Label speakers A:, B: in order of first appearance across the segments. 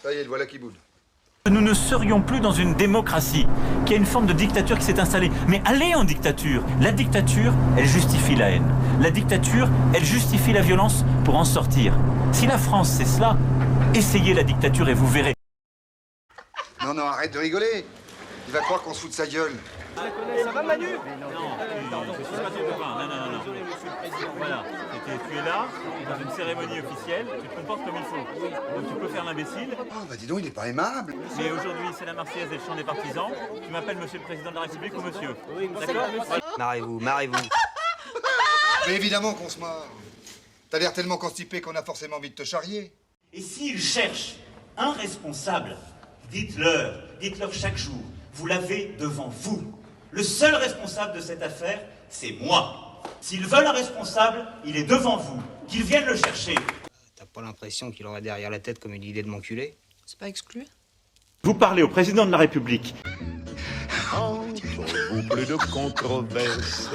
A: Ça y est, le voilà qui boude.
B: Nous ne serions plus dans une démocratie, qui a une forme de dictature qui s'est installée. Mais allez en dictature. La dictature, elle justifie la haine. La dictature, elle justifie la violence pour en sortir. Si la France, c'est cela, essayez la dictature et vous verrez.
A: Non, arrête de rigoler. Il va croire qu'on se fout de sa gueule.
C: Ça va Manu?
B: Non, je suis pas ton copain. Non. Voilà, tu es là, dans une cérémonie officielle, tu te comportes comme il faut. Donc tu peux faire l'imbécile.
A: Ah, bah dis donc, il est pas aimable.
B: Mais aujourd'hui, c'est la Marseillaise et le chant des partisans. Tu m'appelles monsieur le président de la République ou monsieur. D'accord?
D: Marrez-vous.
A: Mais évidemment qu'on se marre. T'as l'air tellement constipé qu'on a forcément envie de te charrier.
E: Et s'ils cherchent un responsable, dites-leur chaque jour, vous l'avez devant vous. Le seul responsable de cette affaire, c'est moi. S'ils veulent un responsable, il est devant vous. Qu'ils viennent le chercher.
D: T'as pas l'impression qu'il aurait derrière la tête comme une idée de m'enculer?
F: C'est pas exclu.
B: Vous parlez au président de la République.
G: Boucle de controverse,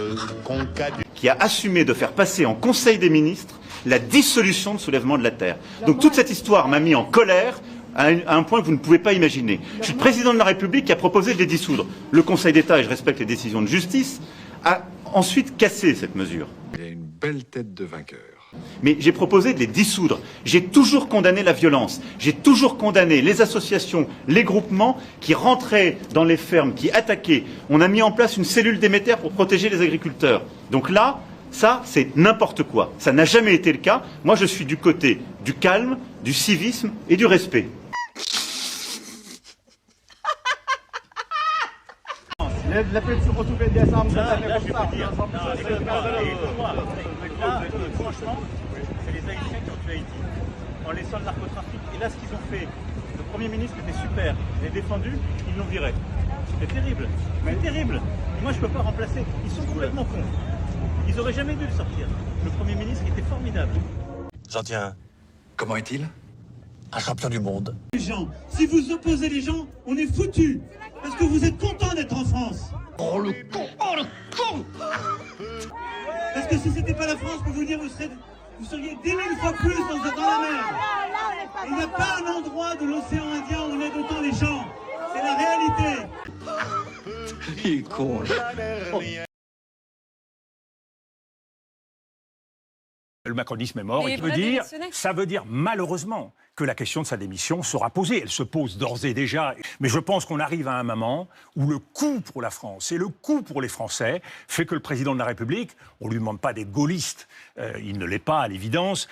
B: Qui a assumé de faire passer en Conseil des ministres la dissolution de Soulèvement de la Terre. Donc toute cette histoire m'a mis en colère à un point que vous ne pouvez pas imaginer. Je suis le président de la République qui a proposé de les dissoudre. Le Conseil d'État, et je respecte les décisions de justice, a ensuite cassé cette mesure.
G: Il a une belle tête de vainqueur.
B: Mais j'ai proposé de les dissoudre. J'ai toujours condamné la violence. J'ai toujours condamné les associations, les groupements qui rentraient dans les fermes, qui attaquaient. On a mis en place une cellule d'émetteurs pour protéger les agriculteurs. Donc là, ça, c'est n'importe quoi. Ça n'a jamais été le cas. Moi, je suis du côté du calme, du civisme et du respect. Franchement, c'est les Haïtiens qui ont tué Haïti. En laissant le narcotrafic. Et là, ce qu'ils ont fait, le Premier ministre était super. Il est défendu, ils l'ont viré. C'est terrible. C'est terrible. Et moi, je ne peux pas remplacer. Ils sont complètement cons. Ils n'auraient jamais dû le sortir. Le Premier ministre était formidable.
H: J'en tiens
G: Comment est-il?
H: un champion du monde.
I: Les gens, si vous opposez les gens, on est foutus. Parce que vous êtes contents d'être en France.
G: Oh le con!
I: Parce que si c'était pas la France, pour vous dire, vous seriez 10 000 fois plus dans la mer. Il n'y a pas un endroit de l'océan Indien où on aide autant les gens. C'est la réalité.
G: Il est con.
J: Le macronisme est mort. Et ça veut dire malheureusement que la question de sa démission sera posée. Elle se pose d'ores et déjà. Mais je pense qu'on arrive à un moment où le coût pour la France et le coût pour les Français fait que le président de la République, on ne lui demande pas d'être gaulliste, il ne l'est pas à l'évidence,